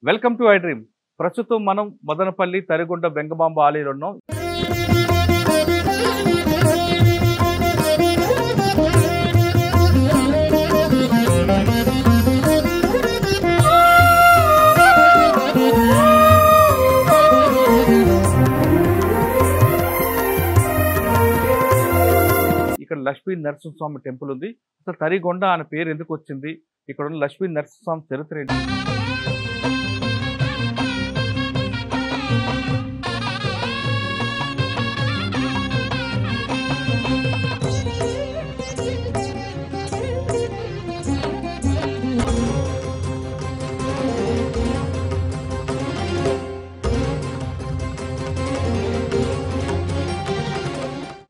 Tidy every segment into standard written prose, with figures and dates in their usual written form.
Welcome to I dream. ప్రస్తుతం మనం మదనపల్లి తరిగొండ వెంగమాంబ ఆలయంలో ఉన్నాం. ఇక్కడ లక్ష్మీ నరసింహస్వామి టెంపుల్ ఉంది. అసలు తరిగొండ అనే పేరు ఎందుకు వచ్చింది, ఇక్కడ ఉన్న లక్ష్మీ నరసింహస్వామి చరిత్ర ఏంటి?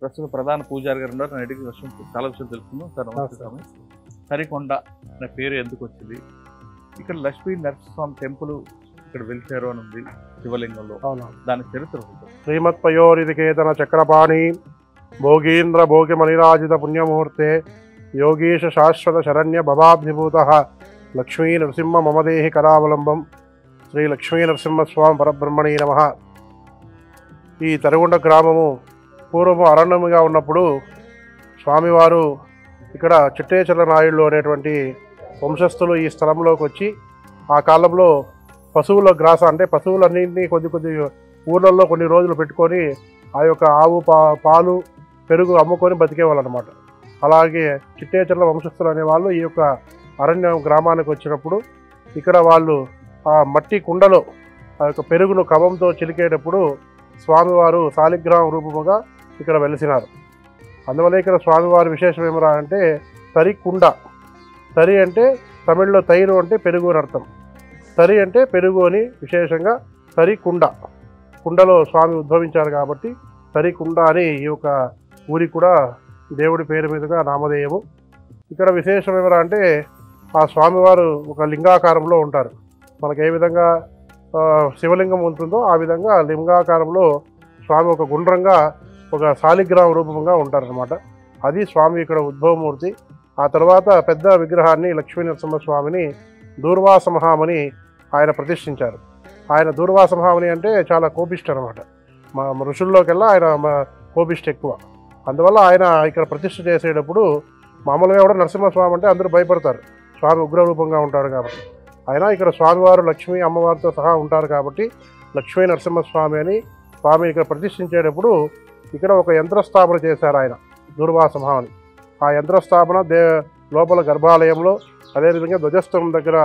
ప్రస్తుతం ప్రధాన పూజారి గారు ఉన్నారు. నేను చాలా విషయాలు తెలుసుకుందాం. సార్ నమస్కారం. తరిగొండ అనే పేరు ఎందుకు వచ్చింది, ఇక్కడ లక్ష్మీ నరసింహస్వామి టెంపుల్ ఇక్కడ వెలిచారు అని ఉంది శివలింగంలో, దాని చరిత్ర ఉంటుంది. శ్రీమత్పయోరికేతన చక్రపాణి భోగీంద్ర భోగిమణిరాజిత పుణ్యమూర్తే యోగీశ శాశ్వత శరణ్య భవాబ్ధిభూత లక్ష్మీ నరసింహ మమదేహి కరావలంబం శ్రీ లక్ష్మీ నరసింహస్వామి పరబ్రహ్మణే నమః. ఈ తరిగొండ గ్రామము పూర్వము అరణ్యముగా ఉన్నప్పుడు స్వామివారు ఇక్కడ చిట్టేచల నాయుళ్ళు అనేటువంటి వంశస్థులు ఈ స్థలంలోకి వచ్చి ఆ కాలంలో పశువుల గ్రాస అంటే పశువులన్నింటినీ కొద్ది ఊళ్ళల్లో కొన్ని రోజులు పెట్టుకొని ఆ యొక్క ఆవు పాలు పెరుగు అమ్ముకొని బతికేవాళ్ళు అనమాట. అలాగే చిట్టేచర్ల వంశస్థులు అనేవాళ్ళు ఈ యొక్క అరణ్యం గ్రామానికి వచ్చినప్పుడు ఇక్కడ వాళ్ళు ఆ మట్టి కుండలో ఆ యొక్క పెరుగును కవంతో చిలికేటప్పుడు స్వామివారు శాలిగ్రామ రూపముగా ఇక్కడ వెలిసినారు. అందువల్ల ఇక్కడ స్వామివారి విశేషం ఏమరా అంటే తరికుండ. తరి అంటే తమిళ్లో తైరు అంటే పెరుగు అని అర్థం. తరి అంటే పెరుగు అని విశేషంగా తరికుండ. కుండలో స్వామి ఉద్భవించారు కాబట్టి తరికుండ అని ఈ యొక్క ఊరికి కూడా దేవుడి పేరు మీదుగా నామధేయము. ఇక్కడ విశేషం ఏమరా అంటే ఆ స్వామివారు ఒక లింగాకారంలో ఉంటారు. మనకు ఏ విధంగా శివలింగం ఉంటుందో ఆ విధంగా లింగాకారంలో స్వామి ఒక గుండ్రంగా ఒక శాలిగ్రామ రూపంగా ఉంటారనమాట. అది స్వామి ఇక్కడ ఉద్భవమూర్తి. ఆ తర్వాత పెద్ద విగ్రహాన్ని లక్ష్మీ నరసింహస్వామిని దూర్వాస మహాముని ఆయన ప్రతిష్ఠించారు. ఆయన దూర్వాస మహాముని అంటే చాలా కోపిష్ట అనమాట. మా ఋషుల్లోకెల్లా ఆయన కోపిష్ట ఎక్కువ. అందువల్ల ఆయన ఇక్కడ ప్రతిష్ఠ చేసేటప్పుడు మామూలుగా కూడా నరసింహస్వామి అంటే అందరూ భయపడతారు, స్వామి ఉగ్రరూపంగా ఉంటారు కాబట్టి. అయినా ఇక్కడ స్వామివారు లక్ష్మీ అమ్మవారితో సహా ఉంటారు కాబట్టి లక్ష్మీ నరసింహస్వామి అని స్వామి ఇక్కడ ప్రతిష్ఠించేటప్పుడు ఇక్కడ ఒక యంత్రస్థాపన చేశారు ఆయన దూర్వాస మహాముని. ఆ యంత్రస్థాపన లోపల గర్భాలయంలో, అదేవిధంగా ధ్వజస్తంభం దగ్గర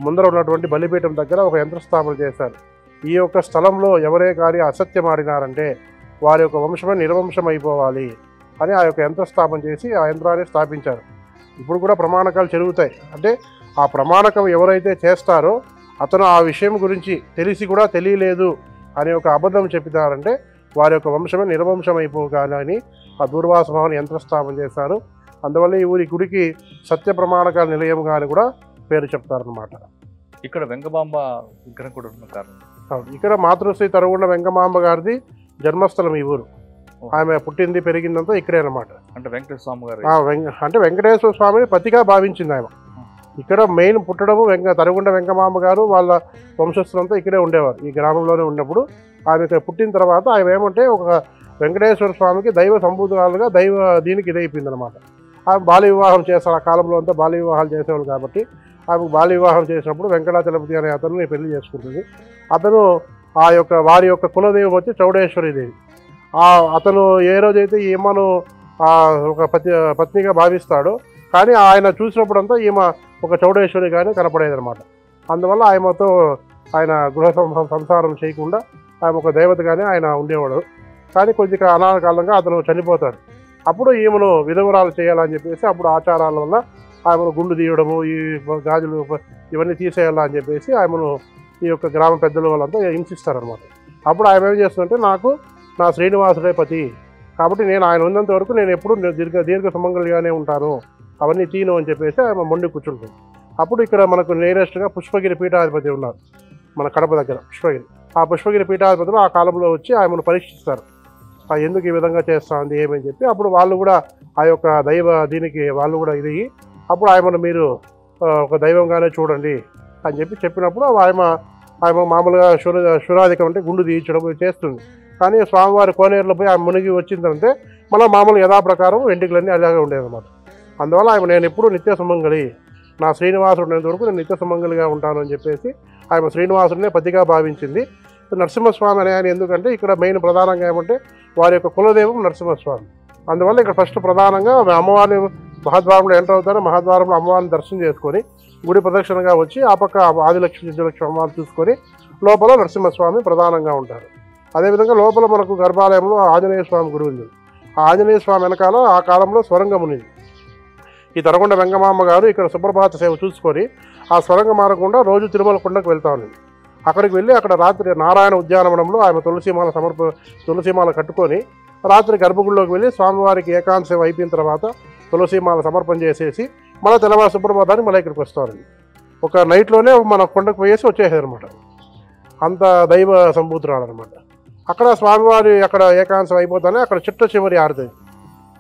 ముందర ఉన్నటువంటి బలిపీఠం దగ్గర ఒక యంత్రస్థాపన చేశారు. ఈ యొక్క స్థలంలో ఎవరే కానీ అసత్యం ఆడినారంటే వారి యొక్క వంశమే నిర్వంశం అయిపోవాలి అని ఆ యొక్క యంత్రస్థాపన చేసి ఆ యంత్రాన్ని స్థాపించారు. ఇప్పుడు కూడా ప్రమాణకాలు జరుగుతాయి. అంటే ఆ ప్రమాణకం ఎవరైతే చేస్తారో అతను ఆ విషయం గురించి తెలిసి కూడా తెలియలేదు అనే ఒక అబద్ధం చెప్పినారంటే వారి యొక్క వంశమే నిర్వంశం అయిపోగాలని ఆ దూర్వాస మహాముని యంత్రస్థాపన చేశారు. అందువల్ల ఈ ఊరి గుడికి సత్య ప్రమాణకాల నిలయంగా అని కూడా పేరు చెప్తారనమాట. ఇక్కడ వెంగమాంబ విగ్రహం కూడా ఉన్న కారణం ఇక్కడ మాతృశ్రీ తరిగొండ వెంగమాంబ గారిది జన్మస్థలం ఈ ఊరు. ఆమె పుట్టింది పెరిగిందంతా ఇక్కడే అనమాట. అంటే వెంకటేశ్వర స్వామి గారు అంటే వెంకటేశ్వర స్వామిని పతిగా భావించింది ఆమె. ఇక్కడ మెయిన్ పుట్టడము తరిగొండ వెంగమాంబ గారు వాళ్ళ వంశస్థులంతా ఇక్కడే ఉండేవారు. ఈ గ్రామంలోనే ఉన్నప్పుడు ఆమె ఇక్కడ పుట్టిన తర్వాత ఆమె ఏమంటే ఒక వెంకటేశ్వర స్వామికి దైవ సంబూతురాలుగా దైవ దీనికి ఇదైపోయింది అనమాట. ఆమె బాల్య వివాహం చేస్తారు. ఆ కాలంలో అంతా బాల్య వివాహాలు చేసేవాళ్ళు కాబట్టి ఆమెకు బాల్య వివాహం చేసినప్పుడు వెంకటాచలపతి అనే అతను పెళ్లి చేసుకుంటుంది. అతను ఆ యొక్క వారి యొక్క కులదైవం వచ్చి చౌడేశ్వరి దేవి. అతను ఏ రోజైతే ఈమెను ఒక పత్నిగా భావిస్తాడో కానీ ఆయన చూసినప్పుడంతా ఈమె ఒక చౌడేశ్వరి కానీ కనపడేది అనమాట. అందువల్ల ఆయనతో ఆయన గృహ సంసారం చేయకుండా ఆయన ఒక దేవతగానే ఆయన ఉండేవాడు. కానీ కొద్ది అనాకాలంగా అతను చనిపోతాడు. అప్పుడు ఈమెను విధవరాలు చేయాలని చెప్పేసి అప్పుడు ఆచారాల వల్ల ఆమెను గుండు తీయడము, ఈ గాజులు ఇవన్నీ తీసేయాలని చెప్పేసి ఆమెను ఈ యొక్క గ్రామ పెద్దల వాళ్ళంతా హింసిస్తారనమాట. అప్పుడు ఆమె ఏం చేస్తుందంటే నాకు నా శ్రీనివాసుడే పతి కాబట్టి నేను ఆయన ఉన్నంత వరకు నేను ఎప్పుడు దీర్ఘ సుమంగళిగానే ఉంటాను, అవన్నీ తీను అని చెప్పేసి ఆమె మొండి కూర్చుంటుంది. అప్పుడు ఇక్కడ మనకు నియరెస్ట్గా పుష్పగిరి పీఠాధిపతి ఉన్నారు మన కడప దగ్గర పుష్పగిరి. ఆ పుష్పగిరి పీఠాధిపతులు ఆ కాలంలో వచ్చి ఆమెను పరీక్షిస్తారు, ఎందుకు ఈ విధంగా చేస్తుంది ఏమని చెప్పి. అప్పుడు వాళ్ళు కూడా ఆ యొక్క దైవ దీనికి వాళ్ళు కూడా ఇది అప్పుడు ఆమెను మీరు ఒక దైవంగానే చూడండి అని చెప్పి చెప్పినప్పుడు ఆమె ఆమె మామూలుగా శురాధికం అంటే గుండు తీయించడం చేస్తుంది. కానీ స్వామివారి కోనేరులో పోయి ఆమె మునిగి వచ్చిందంటే మళ్ళీ మామూలు యథాప్రకారం వెంట్రుకలన్నీ అలాగే ఉండేదన్నమాట. అందువల్ల ఆమె నేను ఎప్పుడూ నిత్య సుమంగళి, నా శ్రీనివాసుడు ఉన్నంత వరకు నేను నిత్య సుమంగళిగా ఉంటాను అని చెప్పేసి ఆమె శ్రీనివాసుడినే పతిగా భావించింది. నరసింహస్వామి అనే ఆయన ఎందుకంటే ఇక్కడ మెయిన్ ప్రధానంగా ఏమంటే వారి యొక్క కులదైవం నరసింహస్వామి. అందువల్ల ఇక్కడ ఫస్ట్ ప్రధానంగా అమ్మవారిని మహాద్వారంలో ఎంటర్ అవుతారు. మహాద్వారంలో అమ్మవారిని దర్శనం చేసుకొని గుడి ప్రదక్షిణగా వచ్చి ఆ పక్క ఆదిలక్ష్మి సిద్ధలక్ష్మి అమ్మవారిని చూసుకొని లోపల నరసింహస్వామి ప్రధానంగా ఉంటారు. అదేవిధంగా లోపల మనకు గర్భాలయంలో ఆంజనేయ స్వామి గుడి ఉంది. ఆ ఆంజనేయ స్వామి వెనకాల ఆ కాలంలో స్వరంగం ఉంది. ఈ తరగొండ వెంగమాంబ గారు ఇక్కడ సుప్రభాత సేవ చూసుకొని ఆ స్వరంగం మారకుండా రోజు తిరుమల కొండకు వెళ్తా ఉంది. అక్కడికి వెళ్ళి అక్కడ రాత్రి నారాయణ ఉద్యానవనంలో ఆమె తులసీమాల కట్టుకొని రాత్రి గర్భగుడిలోకి వెళ్ళి స్వామివారికి ఏకాంత సేవ అయిపోయిన తర్వాత తులసీమాల సమర్పణ చేసేసి మళ్ళీ తెల్లవారు సుప్రభాతానికి మళ్ళీ ఇక్కడికి వస్తారండి. ఒక నైట్లోనే మన కొండకు పోయేసి వచ్చేసారనమాట. అంత దైవ సంభూతురాలు అనమాట. అక్కడ స్వామివారి అక్కడ ఏకాంతం అయిపోతానే అక్కడ చిట్ట చివరి ఆరుతుంది.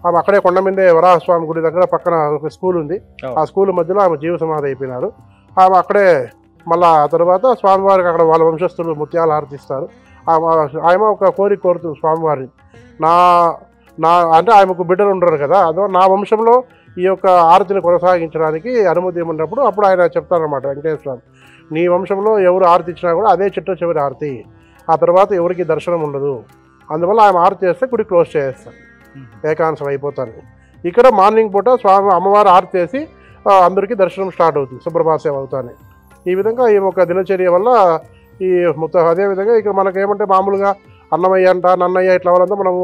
ఆమె అక్కడే కొండ మీదే వరాహస్వామి గుడి దగ్గర పక్కన ఒక స్కూల్ ఉంది. ఆ స్కూల్ మధ్యలో ఆమె జీవ సమాధి అయిపోయినారు. ఆమె అక్కడే మళ్ళా ఆ తర్వాత స్వామివారికి అక్కడ వాళ్ళ వంశస్థులు ముత్యాలు ఆరతిస్తారు. ఆమె ఒక కోరిక కోరుతుంది స్వామివారిని, నా అంటే ఆమెకు బిడ్డలు ఉండరు కదా, అదో నా వంశంలో ఈ యొక్క ఆరతిని కొనసాగించడానికి అనుమతి ఇవ్వనప్పుడు అప్పుడు ఆయన చెప్తారనమాట వెంకటేశ్వర స్వామి, నీ వంశంలో ఎవరు ఆరతి ఇచ్చినా కూడా అదే చిట్ట చివరి ఆరతి, ఆ తర్వాత ఎవరికి దర్శనం ఉండదు. అందువల్ల ఆమె ఆరతి చేస్తే గుడి క్లోజ్ చేసేస్తాను, ఏకాంశం అయిపోతాను. ఇక్కడ మార్నింగ్ పూట స్వామి అమ్మవారు ఆరతి చేసి అందరికీ దర్శనం స్టార్ట్ అవుతుంది, సుప్రభాత సేవ అవుతానే. ఈ విధంగా ఈ ఒక దినచర్య వల్ల ఈ అదేవిధంగా ఇక్కడ మనకేమంటే మామూలుగా అన్నమయ్య అంట నన్నయ్య ఇట్లా వాళ్ళంతా మనము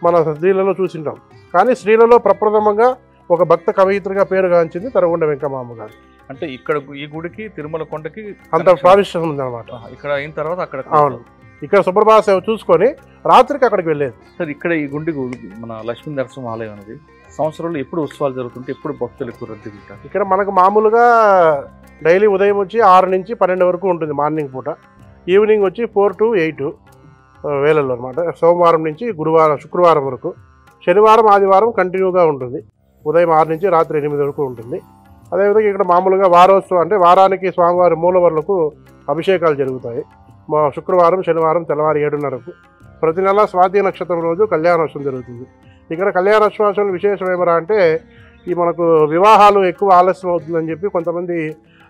మన స్త్రీలలో చూసింటాం. కానీ స్త్రీలలో ప్రప్రథమంగా ఒక భక్త కవయిత్రిగా పేరుగాంచింది తరగొండ వెంకమాంబ గారు. అంటే ఇక్కడ ఈ గుడికి తిరుమల కొండకి అంత ప్రావిష్యం ఉందన్నమాట. ఇక్కడ అయిన తర్వాత అక్కడ అవును, ఇక్కడ సుప్రభాత సేవ చూసుకొని రాత్రికి అక్కడికి వెళ్ళేది. సార్ ఇక్కడ ఈ గుండి మన లక్ష్మీ నరసింహ ఆలయం అనేది సంవత్సరంలో ఎప్పుడు ఉత్సవాలు జరుగుతుంటే ఎప్పుడు భక్తులు ఎక్కువ రద్దీ ఉంటారు? ఇక్కడ మనకు మామూలుగా డైలీ ఉదయం వచ్చి 6 నుంచి 12 వరకు ఉంటుంది మార్నింగ్ పూట. ఈవినింగ్ వచ్చి 4 to 8 వేళల్లో అనమాట. సోమవారం నుంచి శుక్రవారం వరకు. శనివారం ఆదివారం కంటిన్యూగా ఉంటుంది. ఉదయం 6 నుంచి రాత్రి 8 వరకు ఉంటుంది. అదేవిధంగా ఇక్కడ మామూలుగా వారోత్సవం అంటే వారానికి స్వామివారి మూలవర్లకు అభిషేకాలు జరుగుతాయి. శుక్రవారం శనివారం తెల్లవారు 7:30కు. ప్రతి నెల స్వాతి నక్షత్రం రోజు కళ్యాణోత్సవం జరుగుతుంది. ఇక్కడ కళ్యాణోత్సవం విశేషం ఏమరా అంటే ఈ మనకు వివాహాలు ఎక్కువ ఆలస్యం అవుతుందని చెప్పి కొంతమంది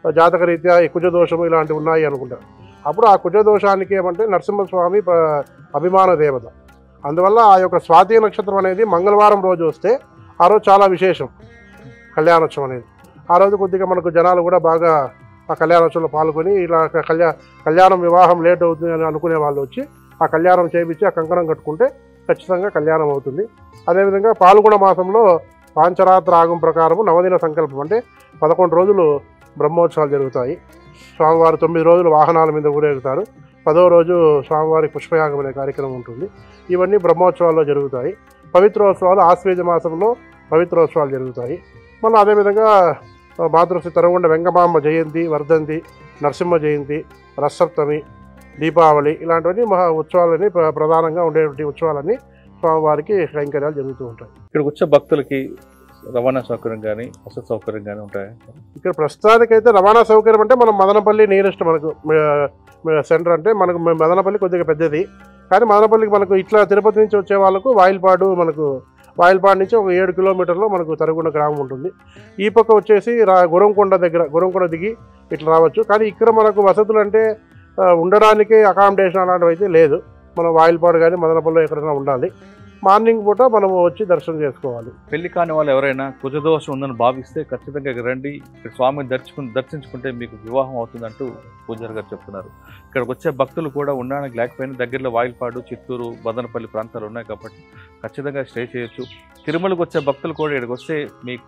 జాతకరీత్యా కుజదోషము ఇలాంటివి ఉన్నాయి అనుకుంటారు. అప్పుడు ఆ కుజదోషానికి ఏమంటే నరసింహస్వామి అభిమాన దేవత. అందువల్ల ఆ యొక్క స్వాతి నక్షత్రం అనేది మంగళవారం రోజు వస్తే ఆ రోజు చాలా విశేషం కళ్యాణోత్సవం అనేది. ఆ రోజు కొద్దిగా మనకు జనాలు కూడా బాగా ఆ కళ్యాణోత్సవంలో పాల్గొని ఇలా కళ్యాణం వివాహం లేట్ అవుతుంది అని అనుకునే వాళ్ళు వచ్చి ఆ కళ్యాణం చేయించి ఆ కంకణం కట్టుకుంటే ఖచ్చితంగా కళ్యాణం అవుతుంది. అదేవిధంగా పాల్గొన మాసంలో పాంచరాత్ర ఆగం ప్రకారము నవదిన సంకల్పం అంటే 11 రోజులు బ్రహ్మోత్సవాలు జరుగుతాయి. స్వామివారు 9 రోజులు వాహనాల మీద ఊరేగుతారు. 10వ రోజు స్వామివారి పుష్పయాగం అనే కార్యక్రమం ఉంటుంది. ఇవన్నీ బ్రహ్మోత్సవాల్లో జరుగుతాయి. పవిత్రోత్సవాలు ఆశ్వేజ మాసంలో పవిత్రోత్సవాలు జరుగుతాయి. మళ్ళీ అదేవిధంగా మాతృశ్రీ తరగొండ వెంగమాంబ జయంతి, వర్ధంతి, నరసింహ జయంతి, రథసప్తమి, దీపావళి ఇలాంటివన్నీ మహా ఉత్సవాలని ప్రధానంగా ఉండేటువంటి ఉత్సవాలన్నీ స్వామివారికి కైంకర్యాలు జరుగుతూ ఉంటాయి. ఇక్కడికి వచ్చే భక్తులకి రవాణా సౌకర్యం కానీ వసతి సౌకర్యం కానీ ఉంటాయి? ఇక్కడ ప్రస్తుతానికైతే రవాణా సౌకర్యం అంటే మనం మదనపల్లి నియరెస్ట్ మనకు సెంటర్ అంటే మనకు మదనపల్లి కొద్దిగా పెద్దది. కానీ మదనపల్లికి మనకు ఇట్లా తిరుపతి నుంచి వచ్చే వాళ్ళకు వాయిల్పాడు నుంచి ఒక 7 కిలోమీటర్లో మనకు తరగొండ గ్రామం ఉంటుంది. ఈ పక్క వచ్చేసి గురంకొండ దిగి ఇట్లా రావచ్చు. కానీ ఇక్కడ మనకు వసతులు అంటే ఉండడానికి అకామిడేషన్ అలాంటివి అయితే లేదు. మనం వాయిల్పాడు కానీ మదనపల్లిలో ఎక్కడైనా ఉండాలి. మార్నింగ్ పూట మనము వచ్చి దర్శనం చేసుకోవాలి. పెళ్లి కాని వాళ్ళు ఎవరైనా కుజదోషం ఉందని భావిస్తే ఖచ్చితంగా ఇక్కడ రండి, ఇక్కడ స్వామిని దర్శించుకుంటే మీకు వివాహం అవుతుందంటూ పూజారి గారు చెప్తున్నారు. ఇక్కడికి వచ్చే భక్తులు కూడా ఉండడానికి లేకపోయినా దగ్గరలో వాయిల్పాడు, చిత్తూరు, బదనపల్లి ప్రాంతాలు ఉన్నాయి కాబట్టి ఖచ్చితంగా స్టే చేయొచ్చు. తిరుమలకు వచ్చే భక్తులు కూడా ఇక్కడికి వస్తే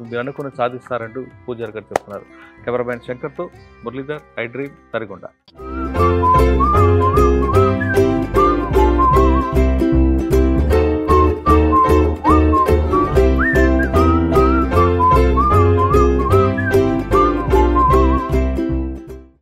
మీరు అనుకుని సాధిస్తారంటూ పూజారి గారు చెప్తున్నారు. కెమెరామెన్ శంకర్తో మురళీధర్, ఐ డ్రీమ్, తరిగొండ.